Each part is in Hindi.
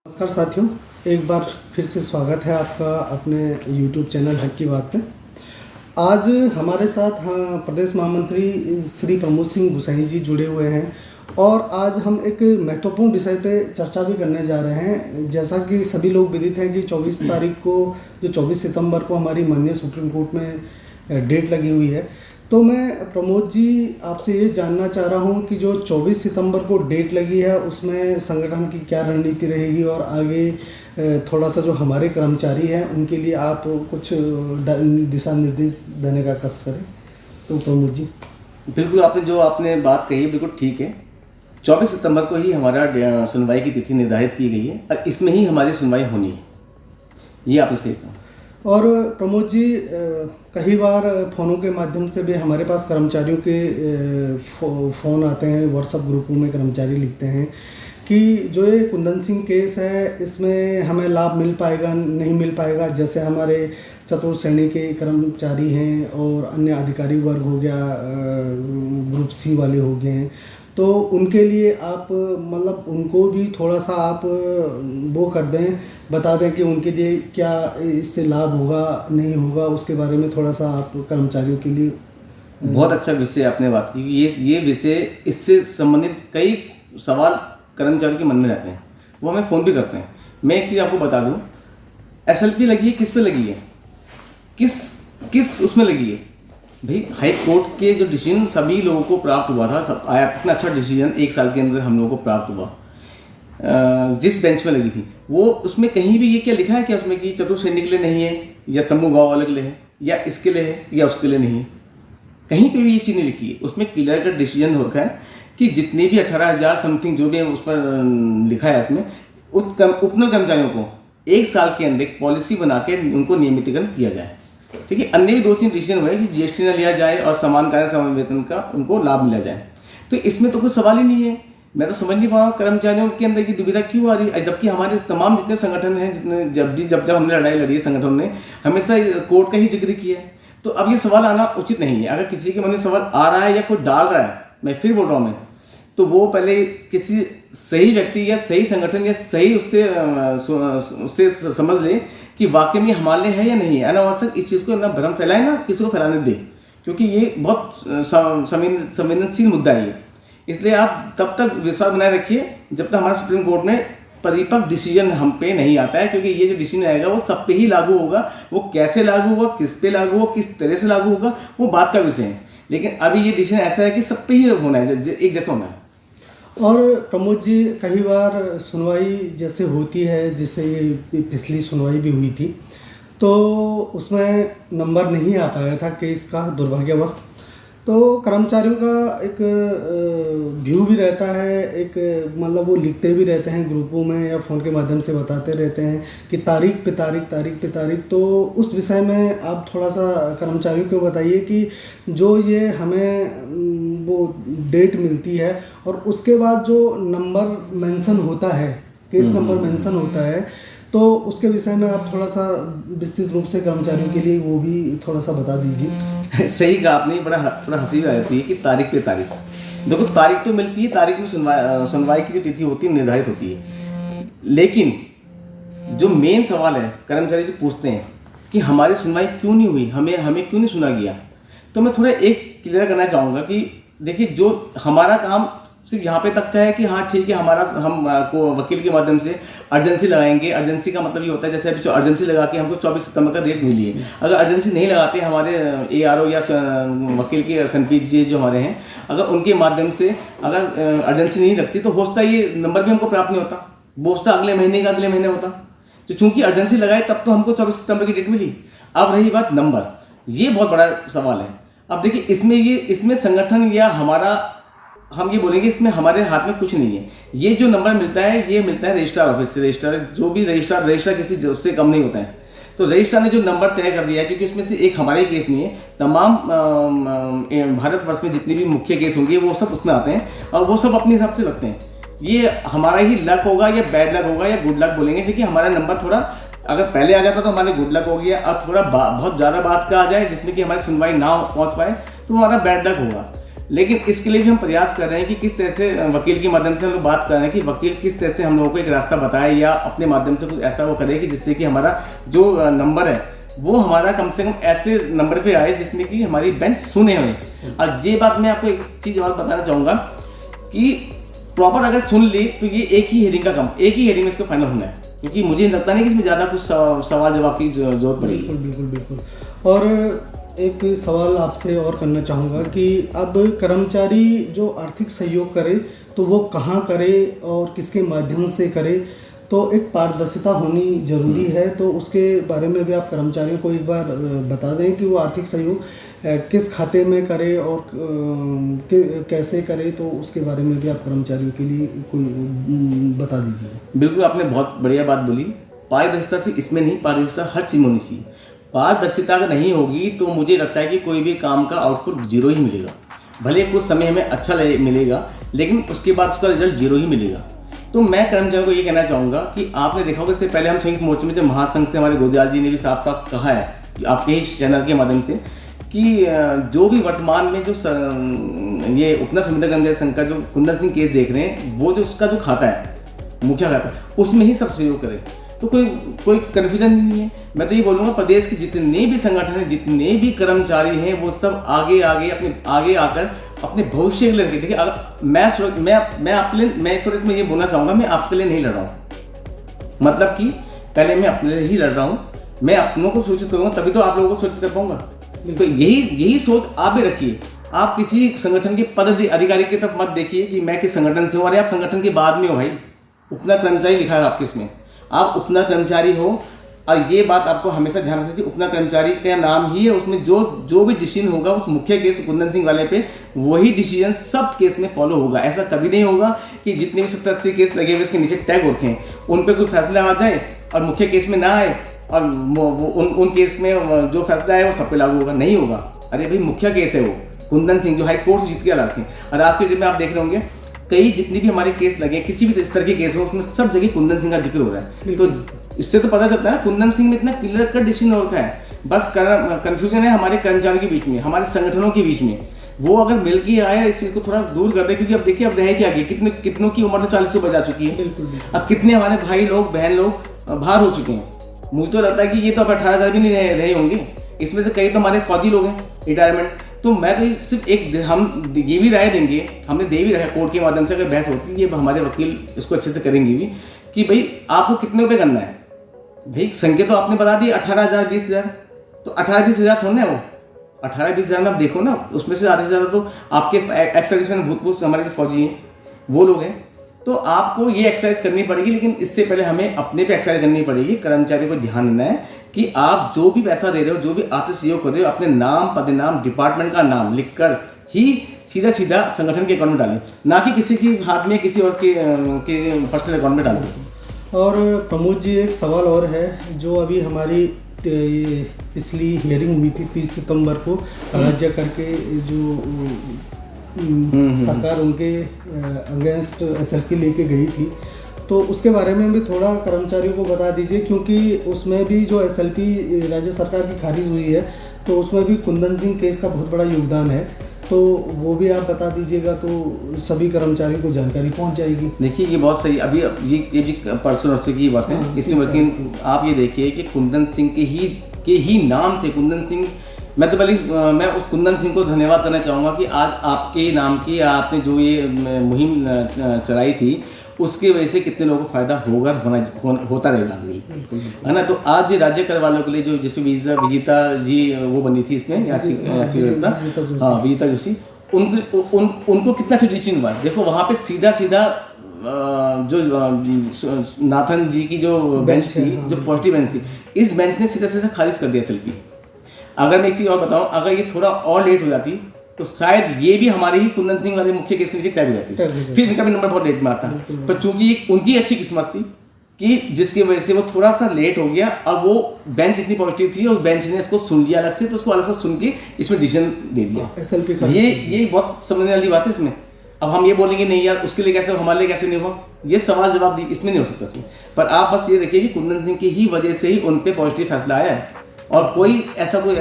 नमस्कार साथियों, एक बार फिर से स्वागत है आपका अपने YouTube चैनल हक की बात पे। आज हमारे साथ प्रदेश महामंत्री श्री प्रमोद सिंह गुसाई जी जुड़े हुए हैं और आज हम एक महत्वपूर्ण विषय पे चर्चा भी करने जा रहे हैं। जैसा कि सभी लोग विदित हैं कि 24 तारीख को जो 24 सितंबर को हमारी माननीय सुप्रीम कोर्ट में डेट लगी हुई है। तो मैं प्रमोद जी आपसे ये जानना चाह रहा हूँ कि जो 24 सितंबर को डेट लगी है उसमें संगठन की क्या रणनीति रहेगी और आगे थोड़ा सा जो हमारे कर्मचारी हैं उनके लिए आप कुछ दिशा निर्देश देने का कष्ट करें। तो प्रमोद जी। बिल्कुल, आपने बात कही बिल्कुल ठीक है। 24 सितंबर को ही हमारा सुनवाई की तिथि निर्धारित की गई है और इसमें ही हमारी सुनवाई होनी है, ये आपने सही कहा। और प्रमोद जी, कई बार फ़ोनों के माध्यम से भी हमारे पास कर्मचारियों के फ़ोन आते हैं, व्हाट्सएप ग्रुपों में कर्मचारी लिखते हैं कि जो ये कुंदन सिंह केस है इसमें हमें लाभ मिल पाएगा नहीं मिल पाएगा। जैसे हमारे चतुर्थ श्रेणी के कर्मचारी हैं और अन्य अधिकारी वर्ग हो गया, ग्रुप सी वाले हो गए हैं, तो उनके लिए आप मतलब उनको भी थोड़ा सा आप वो कर दें, बता दें कि उनके लिए क्या इससे लाभ होगा नहीं होगा, उसके बारे में थोड़ा सा आप कर्मचारियों के लिए। बहुत अच्छा विषय आपने बात की। ये विषय, इससे संबंधित कई सवाल कर्मचारियों के मन में रहते हैं, वो हमें फ़ोन भी करते हैं। मैं एक चीज़ आपको बता दूं, SLP लगी है, किस पे लगी है, किस उसमें लगी है भाई। हाई कोर्ट के जो डिसीजन सभी लोगों को प्राप्त हुआ था, सब आया, इतना अच्छा डिसीजन 1 साल के अंदर हम लोगों को प्राप्त हुआ। जिस बेंच में लगी थी वो, उसमें कहीं भी ये क्या लिखा है क्या उसमें कि चतुर्थ श्रेणी के लिए नहीं है या समूह गाँव वाले के लिए है या इसके लिए है या उसके लिए नहीं है? कहीं पे भी ये चीज़ नहीं लिखी है। उसमें क्लियर का डिसीजन हो रखा है कि जितने भी 18,000 समथिंग जो भी उस पर लिखा है, उसमें उपनल कर्मचारियों को 1 साल के अंदर एक पॉलिसी बना के उनको नियमितीकरण किया जाए। ठीक है। अन्य भी 2-3 डिसीजन हुए कि GST न लिया जाए और समान कार्य समान वेतन का उनको लाभ मिला जाए। तो इसमें तो कोई सवाल ही नहीं है। मैं तो समझ नहीं पा रहा हूँ कर्मचारियों के अंदर की दुविधा क्यों आ रही है, जबकि हमारे तमाम जितने संगठन हैं, जितने जब हमने लड़ाई लड़ी है, संगठन ने हमेशा कोर्ट का ही जिक्र किया है। तो अब ये सवाल आना उचित नहीं है। अगर किसी के मन में सवाल आ रहा है या कोई डाल रहा है, मैं फिर बोल रहा हूँ, तो वो पहले किसी सही व्यक्ति या सही संगठन या सही उससे समझ ले कि वाकई में हमारे लिए है या नहीं है। अनावश्यक इस चीज़ को ना भ्रम फैलाए, ना किसी को फैलाने दे, क्योंकि ये बहुत संवेदनशील मुद्दा है। इसलिए आप तब तक विश्वास बनाए रखिए जब तक हमारा सुप्रीम कोर्ट में परिपक्व डिसीजन हम पे नहीं आता है, क्योंकि ये जो डिसीजन आएगा वो सब पे ही लागू होगा। वो कैसे लागू होगा, किस पे लागू होगा, किस तरह से लागू होगा, वो बात का विषय है। लेकिन अभी ये डिसीजन ऐसा है कि सब पे ही होना है, एक जैसा होना है। और प्रमोद जी, कई बार सुनवाई जैसे होती है, जैसे ये पिछली सुनवाई भी हुई थी, तो उसमें नंबर नहीं आ पाया था केस का, दुर्भाग्यवश। तो कर्मचारियों का एक व्यू भी रहता है, एक मतलब वो लिखते भी रहते हैं ग्रुपों में या फ़ोन के माध्यम से बताते रहते हैं कि तारीख पे तारीख। तो उस विषय में आप थोड़ा सा कर्मचारियों को बताइए कि जो ये हमें वो डेट मिलती है और उसके बाद जो नंबर मेंशन होता है, केस नंबर मेंशन होता है, तो उसके विषय में आप थोड़ा सा विस्तृत रूप से कर्मचारियों के लिए वो भी थोड़ा सा बता दीजिए। सही कहा आपने। थोड़ा हंसी भी आ जाती है कि तारीख पे तारीख। देखो, तारीख तो मिलती है, तारीख में सुनवाई की जो तिथि होती है निर्धारित होती है, लेकिन जो मेन सवाल है कर्मचारी जो पूछते हैं कि हमारी सुनवाई क्यों नहीं हुई, हमें क्यों नहीं सुना गया, तो मैं थोड़ा एक क्लियर करना चाहूँगा कि देखिए, जो हमारा काम सिर्फ यहाँ पे तक का है कि हाँ ठीक है, हम को वकील के माध्यम से अर्जेंसी लगाएंगे। अर्जेंसी का मतलब ये होता है, जैसे अभी अर्जेंसी लगा के हमको 24 सितंबर का डेट मिली है। अगर अर्जेंसी नहीं लगाते हमारे ARO या वकील के संपीत जी जो हमारे हैं, अगर उनके माध्यम से अगर अर्जेंसी नहीं लगती तो होता ये नंबर भी हमको प्राप्त नहीं होता, वो होता अगले महीने होता। तो चूंकि अर्जेंसी लगाए तब तो हमको 24 सितंबर की डेट मिली। अब रही बात नंबर, ये बहुत बड़ा सवाल है। अब देखिए, इसमें संगठन या हम ये बोलेंगे इसमें हमारे हाथ में कुछ नहीं है। ये जो नंबर मिलता है, ये मिलता है रजिस्ट्रार ऑफिस से। रजिस्ट्रार जो भी रजिस्ट्रार किसी उससे कम नहीं होता है। तो रजिस्ट्रार ने जो नंबर तय कर दिया है, क्योंकि उसमें से एक हमारे केस नहीं है, तमाम भारतवर्ष में जितने भी मुख्य केस होंगे वो सब उसमें आते हैं और वो सब अपने हिसाब से लगते हैं। ये हमारा ही लक होगा या बैड लक होगा या गुड लक बोलेंगे। देखिए, हमारा नंबर थोड़ा अगर पहले आ जाता तो हमारे गुड लक हो गया, और थोड़ा बहुत ज़्यादा बात का आ जाए जिसमें कि हमारी सुनवाई ना पहुँच पाए तो हमारा बैड लक होगा। लेकिन इसके लिए भी हम प्रयास कर रहे हैं कि किस तरह से वकील के माध्यम से हम लोग बात कर रहे हैं कि वकील किस तरह से हम लोगों को एक रास्ता बताए या अपने माध्यम से कुछ ऐसा वो करे कि जिससे कि हमारा जो नंबर है वो हमारा कम से कम ऐसे नंबर पे आए जिसमें कि हमारी बेंच सुने हुए। और ये बात मैं आपको एक चीज़ और बताना चाहूँगा कि प्रॉपर अगर सुन ली तो ये एक ही हेयरिंग में इसका फाइनल होना है, क्योंकि मुझे लगता नहीं कि इसमें ज़्यादा कुछ सवाल जवाब की जरूरत पड़ेगी। बिल्कुल। और एक सवाल आपसे और करना चाहूँगा कि अब कर्मचारी जो आर्थिक सहयोग करे तो वो कहाँ करे और किसके माध्यम से करे, तो एक पारदर्शिता होनी जरूरी है। तो उसके बारे में भी आप कर्मचारियों को एक बार बता दें कि वो आर्थिक सहयोग किस खाते में करे और कैसे करे, तो उसके बारे में भी आप कर्मचारियों के लिए कोई बता दीजिए। बिल्कुल, आपने बहुत बढ़िया बात बोली। पारदर्शिता से इसमें नहीं, पारदर्शिता हर चीज में होनी चाहिए। पारदर्शिता अगर नहीं होगी तो मुझे लगता है कि कोई भी काम का आउटपुट जीरो ही मिलेगा। भले कुछ समय हमें अच्छा मिलेगा लेकिन उसके बाद उसका रिजल्ट जीरो ही मिलेगा। तो मैं कर्मचारियों को ये कहना चाहूँगा कि आपने देखा होगा इससे पहले हम संयुक्त मोर्चे में जब महासंघ से हमारे गोदयाल जी ने भी साफ साफ कहा है आपके ही चैनल के माध्यम से कि जो भी वर्तमान में जो ये उपना संविदा कर्मचारी संघ का जो कुंदन सिंह केस देख रहे हैं, वो जो उसका जो खाता है, मुखिया खाता, उसमें ही सब सहयोग करें तो कोई कन्फ्यूजन नहीं है। मैं तो ये बोलूँगा प्रदेश के जितने भी संगठन हैं, जितने भी कर्मचारी हैं, वो सब आगे आकर अपने भविष्य के लिए लड़के। देखिए अगर मैं आपके लिए, मैं थोड़ा इसमें ये बोलना चाहूँगा, मैं आपके लिए नहीं लड़ रहा हूँ। मतलब कि पहले मैं अपने लिए ही लड़ रहा हूँ। मैं अपनों को सूचित करूँगा तभी तो आप लोगों को सूचित कर पाऊंगा। तो यही सोच आप भी रखिए। आप किसी संगठन के पद अधिकारी की तरफ मत देखिए कि मैं किस संगठन से हूँ। अरे आप संगठन के बाद में हो भाई, उपना कर्मचारी लिखा है आपके इसमें, आप उपना कर्मचारी हो। और ये बात आपको हमेशा ध्यान रखनी चाहिए, उपना कर्मचारी का नाम ही है, उसमें जो भी डिसीजन होगा उस मुख्य केस कुंदन सिंह वाले पे, वही डिसीजन सब केस में फॉलो होगा। ऐसा कभी नहीं होगा कि जितने भी 70-80 केस लगे हुए इसके नीचे टैग होते हैं उन पे कोई फैसला आ जाए और मुख्य केस में ना आए और उन केस में जो फैसला है वो सब पे लागू होगा, नहीं होगा। अरे भाई मुख्य केस है वो कुंदन सिंह जो हाई कोर्ट से जीत के लाते हैं। और आज के दिन में आप देख रहे होंगे कई जितनी भी हमारे केस लगे, किसी भी स्तर के केस हो, उसमें सब जगह कुंदन सिंह का जिक्र हो रहा है। तो इससे तो पता चलता है ना कुंदन सिंह में इतना क्लियर कट डिसीजन हो रखा है। बस कंफ्यूजन है हमारे कर्मचारियों के बीच में, हमारे संगठनों के बीच में। वो अगर मिल के आए इस चीज़ को थोड़ा दूर कर दे, क्योंकि अब देखिए अब रहे क्या आगे, कितनों की उम्र तो 40 से बजा चुकी है। अब कितने हमारे भाई लोग बहन लोग बाहर हो चुके हैं। मुझे तो लगता है कि ये तो अब 18,000 भी नहीं रहे होंगे, इसमें से कई तो हमारे फौजी लोग हैं रिटायरमेंट। तो मैं तो सिर्फ एक हम ये भी राय देंगे, हमने दे भी रखा कोर्ट के माध्यम से, अगर बहस होती है ये हमारे वकील इसको अच्छे से करेंगे भी कि भाई आपको कितने रुपये करना है। भाई संख्या तो आपने बता दी 18,000 20,000, तो 18-20,000 थोड़ा है वो। 18-20,000 में आप देखो ना, उसमें से आधे से ज़्यादा तो आपके एक्स सर्विसमैन भूतपूर्व हमारे फौजी हैं, वो लोग हैं। तो आपको ये एक्सरसाइज करनी पड़ेगी, लेकिन इससे पहले हमें अपने पे एक्सरसाइज करनी पड़ेगी। कर्मचारियों को ध्यान देना है कि आप जो भी पैसा दे रहे हो, जो भी आर्थिक सहयोग कर रहे हो, अपने नाम, पदनाम, डिपार्टमेंट का नाम लिखकर ही सीधा संगठन के अकाउंट में डालें, ना कि किसी के हाथ में किसी और के पर्सनल अकाउंट में डाल दें। और प्रमोद जी एक सवाल और है, जो अभी हमारी पिछली हियरिंग हुई थी 30 सितंबर को, राज्य करके जो सरकार उनके अगेंस्ट एसएलपी लेके गई थी, तो उसके बारे में भी थोड़ा कर्मचारियों को बता दीजिए, क्योंकि उसमें भी जो एसएलपी राज्य सरकार की खारिज हुई है तो उसमें भी कुंदन सिंह केस का बहुत बड़ा योगदान है। तो वो भी आप बता दीजिएगा तो सभी कर्मचारियों को जानकारी पहुंच जाएगी। देखिए ये बहुत सही, अभी ये भी परसों की बात है इसमें, लेकिन आप ये देखिए कि कुंदन सिंह के ही नाम से कुंदन सिंह, मैं उस कुंदन सिंह को धन्यवाद करना चाहूँगा कि आज आपके नाम की आपने जो ये मुहिम चलाई थी उसकी वजह से कितने लोगों को फायदा होता रहेगा, है ना। तो आज ये राज्य कर वालों के लिए जो जिसपे विजेता जी वो बनी थी इसमें विजेता जोशी, उनको कितना अच्छा डिसीजन हुआ। देखो वहाँ पे सीधा जो नाथन जी की जो बेंच थी, जो पॉजिटिव बेंच थी, इस बेंच ने सीधा खारिज कर दिया एसएलपी। अगर मैं एक चीज़ और बताऊँ, अगर ये थोड़ा और लेट हो जाती तो शायद ये भी हमारे ही कुंदन सिंह वाले मुख्य केस के नीचे टैग हो जाती, फिर इनका भी नंबर बहुत लेट में आता। पर चूंकि उनकी अच्छी किस्मत थी कि जिसकी वजह से वो थोड़ा सा लेट हो गया, और वो बेंच इतनी पॉजिटिव थी और बेंच ने इसको सुन लिया अलग से, तो उसको अलग से सुन के इसमें डिसीजन दे दिया। ये बहुत समझने वाली बात है इसमें। अब हम ये बोलेंगे नहीं यार उसके लिए कैसे, हमारे लिए कैसे नहीं हुआ, ये सवाल जवाब इसमें नहीं हो सकता इसमें। पर आप बस ये देखिए कि कुंदन सिंह की ही वजह से ही उन पर पॉजिटिव फैसला आया है। और कोई ऐसा कोई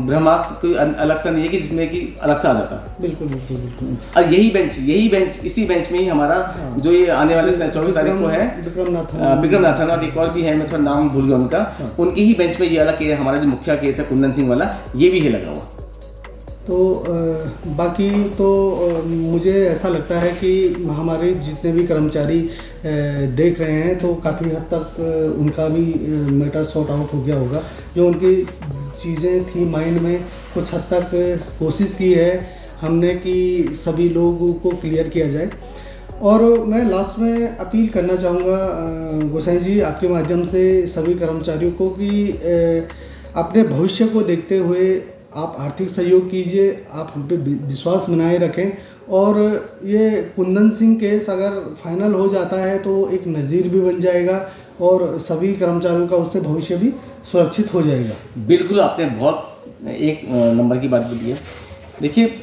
ब्रह्मास्त्र कोई अलग सा नहीं है कि जिसमें कि अलग सा आ जाता। बिल्कुल बिल्कुल बिल्कुल। और यही बेंच इसी बेंच में ही हमारा जो ये आने वाले 24 तारीख को है विक्रम नाथन और एक और भी है, मैं थोड़ा नाम भूल गया उनका, उनकी ही बेंच में ये वाला केस, हमारा जो मुखिया केस है कुंदन सिंह वाला, ये भी है लगा हुआ। तो बाकी तो मुझे ऐसा लगता है कि हमारे जितने भी कर्मचारी देख रहे हैं तो काफ़ी हद तक उनका भी मैटर सॉर्ट आउट हो गया होगा। जो उनकी चीज़ें थी माइंड में, कुछ हद तक कोशिश की है हमने कि सभी लोगों को क्लियर किया जाए। और मैं लास्ट में अपील करना चाहूँगा गोसाई जी आपके माध्यम से सभी कर्मचारियों को कि अपने भविष्य को देखते हुए आप आर्थिक सहयोग कीजिए, आप हम पे विश्वास बनाए रखें। और ये कुंदन सिंह केस अगर फाइनल हो जाता है तो एक नज़ीर भी बन जाएगा और सभी कर्मचारियों का उससे भविष्य भी सुरक्षित हो जाएगा। बिल्कुल, आपने बहुत एक नंबर की बात बोली है। देखिए,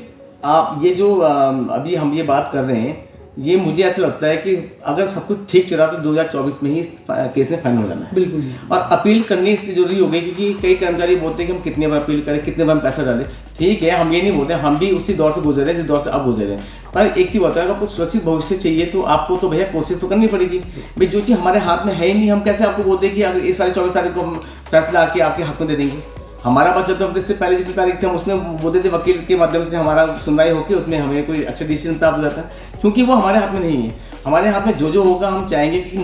आप ये जो अभी हम ये बात कर रहे हैं, ये मुझे ऐसा लगता है कि अगर सब कुछ ठीक चला तो 2024 में ही केस ने फाइनल हो जाना है। बिल्कुल। और अपील करनी इसलिए जरूरी हो गई क्योंकि कई कर्मचारी बोलते हैं कि हम कितने बार अपील करें, कितने बार हम पैसा डालें। ठीक है, हम ये नहीं बोलते, हम भी उसी दौर से गुजर रहे हैं जिस दौर से अब गुजर रहे हैं। पर एक चीज़ होता है, अगर आपको सुरक्षित भविष्य चाहिए तो आपको तो भैया कोशिश तो करनी पड़ेगी भाई। जो चीज़ हमारे हाथ में है ही नहीं, हम कैसे आपको बोलते हैं कि अगर इस साल 24 तारीख को हम फैसला आके आपके हाथ में दे देंगे। हमारा बात जब तक इससे पहले जितनी तारीख थी हम उसमें बोलते थे वकील के माध्यम से हमारा सुनवाई होकर उसमें हमें कोई अच्छा डिसीजन प्राप्त हो जाता है, क्योंकि वो हमारे हाथ में नहीं है। हमारे हाथ में जो होगा हम चाहेंगे, क्योंकि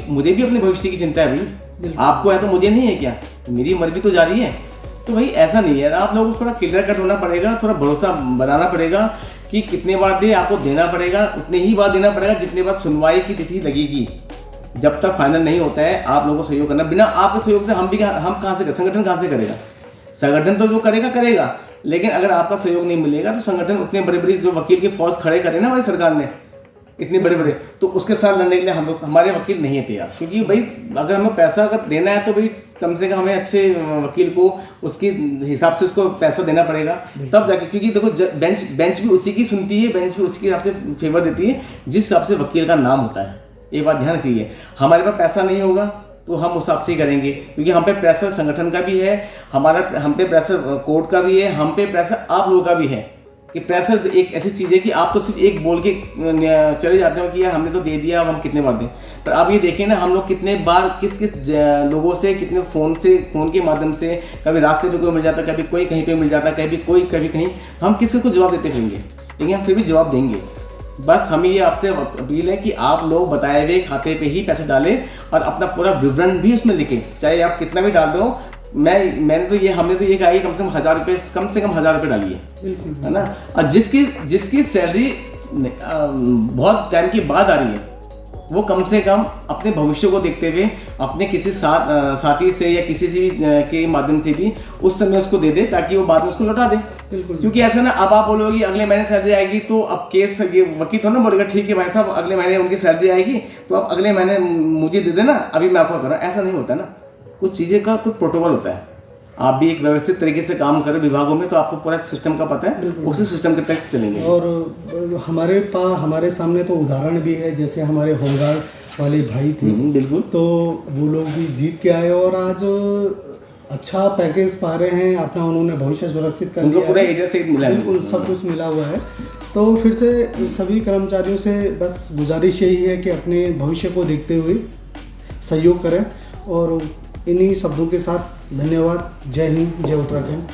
मुझे भी अपने भविष्य की चिंता है भाई। आपको है तो मुझे नहीं है क्या? मेरी उम्र भी तो जा रही है। तो भाई ऐसा नहीं है, आप लोगों को थोड़ा क्लियर कट होना पड़ेगा, थोड़ा भरोसा बनाना पड़ेगा कि कितने बार दे, आपको देना पड़ेगा उतने ही बार देना पड़ेगा जितने बार सुनवाई की तिथि लगेगी। जब तक फाइनल नहीं होता है आप लोगों को सहयोग करना, बिना आपके सहयोग से हम कहाँ से, संगठन कहाँ से करेगा? संगठन तो जो करेगा, लेकिन अगर आपका सहयोग नहीं मिलेगा तो संगठन उतने बड़े जो वकील के फौज खड़े करे ना हमारी सरकार ने, इतने बड़े तो उसके साथ लड़ने के लिए हम लोग, हमारे वकील नहीं है तैयार। क्योंकि भाई अगर हमें पैसा अगर देना है तो भाई कम से कम हमें अच्छे वकील को उसके हिसाब से उसको पैसा देना पड़ेगा तब जाके। क्योंकि देखो बेंच भी उसी की सुनती है, बेंच भी उसी के हिसाब से फेवर देती है जिस हिसाब से वकील का नाम होता है। ये बात ध्यान रखिए। हमारे पास पैसा नहीं होगा तो हम उस हिसाब से ही करेंगे, क्योंकि हम पे प्रेशर संगठन का भी है, हम पे प्रेशर कोर्ट का भी है, हम पे प्रेशर आप लोगों का भी है। कि प्रेशर एक ऐसी चीज़ है कि आप तो सिर्फ एक बोल के चले जाते हो कि यार हमने तो दे दिया, अब हम कितने बार दें। पर आप ये देखें ना, हम लोग कितने बार किस लोगों से, कितने फ़ोन के माध्यम से, कभी रास्ते पे कोई मिल जाता, कभी कोई कहीं पे मिल जाता, कभी कहीं, हम किसी को जवाब देते रहेंगे, लेकिन हम फिर भी जवाब देंगे। बस हमें ये आपसे अपील है कि आप लोग बताए हुए खाते पे ही पैसे डालें और अपना पूरा विवरण भी उसमें लिखें, चाहे आप कितना भी डाल दो। हमने तो ये कहा कि कम से कम 1000 रुपये डालिए, है ना। और जिसकी सैलरी बहुत टाइम की बाद आ रही है वो कम से कम अपने भविष्य को देखते हुए अपने किसी साथी से या किसी से के माध्यम से भी उस समय उसको दे दे, ताकि वो बाद में उसको लौटा दे। क्योंकि ऐसा ना, अब आप बोलोगे अगले महीने सैलरी आएगी तो अब केस ये वकील थोड़ा ना बोलेगा ठीक है भाई साहब अगले महीने उनकी सैलरी आएगी तो अब अगले महीने मुझे दे देना, अभी मैं आपको करूँ। ऐसा नहीं होता ना, कुछ चीज़ें का कुछ प्रोटोकॉल होता है। आप भी एक व्यवस्थित तरीके से काम करें विभागों में तो आपको पूरा सिस्टम का पता है, उसी सिस्टम के तहत चलेंगे। और हमारे सामने तो उदाहरण भी है, जैसे हमारे होमगार्ड वाले भाई थे, बिल्कुल, तो वो लोग भी जीत के आए और आज अच्छा पैकेज पा रहे हैं अपना, उन्होंने भविष्य सुरक्षित कर लिया, पूरा एरिया से मिला है, बिल्कुल सब कुछ मिला हुआ है। तो फिर से सभी कर्मचारियों से बस गुजारिश यही है कि अपने भविष्य को देखते हुए सहयोग करें। और इन्हीं शब्दों के साथ धन्यवाद। जय हिंद, जय उत्तराखंड।